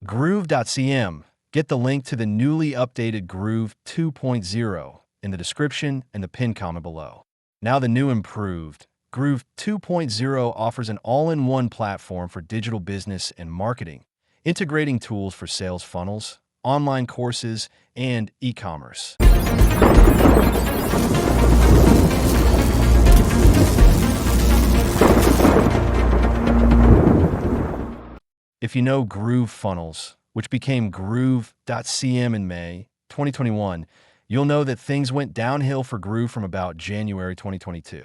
Groove.cm. Get the link to the newly updated Groove 2.0 in the description and the pinned comment below. Now the new improved Groove 2.0 offers an all-in-one platform for digital business and marketing, integrating tools for sales funnels, online courses, and e-commerce. If you know Groove Funnels, which became Groove.cm in May 2021, you'll know that things went downhill for Groove from about January 2022.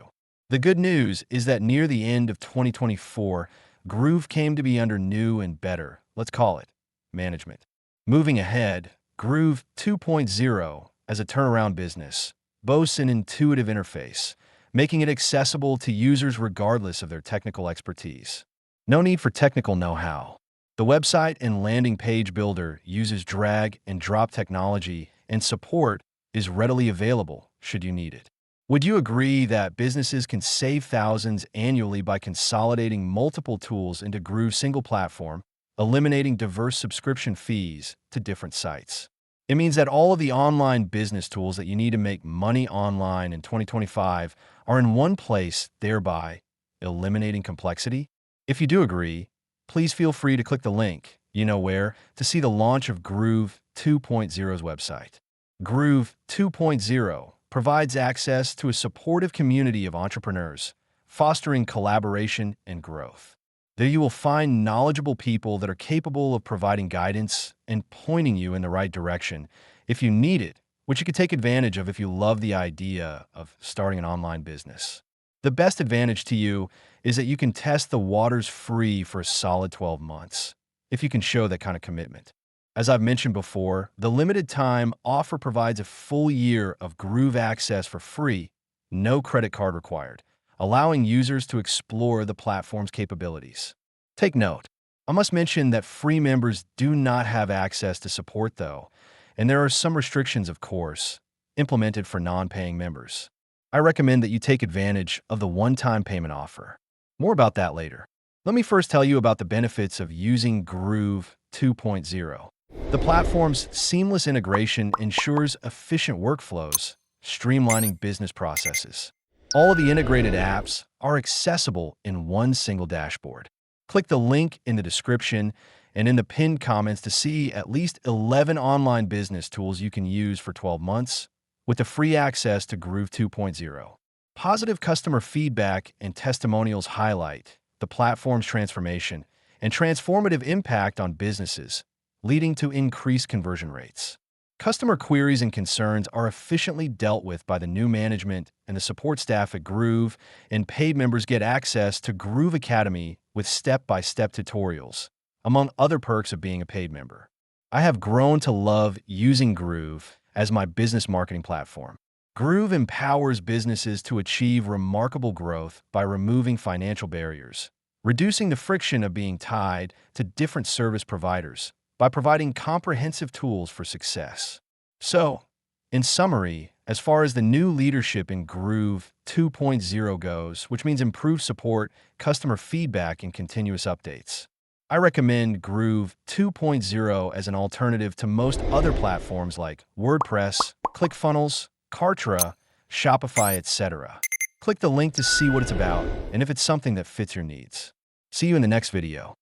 The good news is that near the end of 2024, Groove came to be under new and better, let's call it, management. Moving ahead, Groove 2.0, as a turnaround business, boasts an intuitive interface, making it accessible to users regardless of their technical expertise. No need for technical know-how. The website and landing page builder uses drag and drop technology, and support is readily available should you need it. Would you agree that businesses can save thousands annually by consolidating multiple tools into Groove's single platform, eliminating diverse subscription fees to different sites? It means that all of the online business tools that you need to make money online in 2025 are in one place, thereby eliminating complexity. If you do agree, please feel free to click the link, you know where, to see the launch of Groove 2.0's website. Groove 2.0 provides access to a supportive community of entrepreneurs, fostering collaboration and growth. There you will find knowledgeable people that are capable of providing guidance and pointing you in the right direction if you need it, which you can take advantage of if you love the idea of starting an online business. The best advantage to you is that you can test the waters free for a solid 12 months, if you can show that kind of commitment. As I've mentioned before, the limited time offer provides a full year of Groove access for free, no credit card required, allowing users to explore the platform's capabilities. Take note, I must mention that free members do not have access to support though, and there are some restrictions, of course, implemented for non-paying members. I recommend that you take advantage of the one-time payment offer. More about that later. Let me first tell you about the benefits of using Groove 2.0. The platform's seamless integration ensures efficient workflows, streamlining business processes. All of the integrated apps are accessible in one single dashboard. Click the link in the description and in the pinned comments to see at least 11 online business tools you can use for 12 months with the free access to Groove 2.0. Positive customer feedback and testimonials highlight the platform's transformation and transformative impact on businesses, leading to increased conversion rates. Customer queries and concerns are efficiently dealt with by the new management and the support staff at Groove, and paid members get access to Groove Academy with step-by-step tutorials, among other perks of being a paid member. I have grown to love using Groove as my business marketing platform. Groove empowers businesses to achieve remarkable growth by removing financial barriers, reducing the friction of being tied to different service providers by providing comprehensive tools for success. So, in summary, as far as the new leadership in Groove 2.0 goes, which means improved support, customer feedback, and continuous updates, I recommend Groove 2.0 as an alternative to most other platforms like WordPress, ClickFunnels, Kartra, Shopify, etc. Click the link to see what it's about and if it's something that fits your needs. See you in the next video.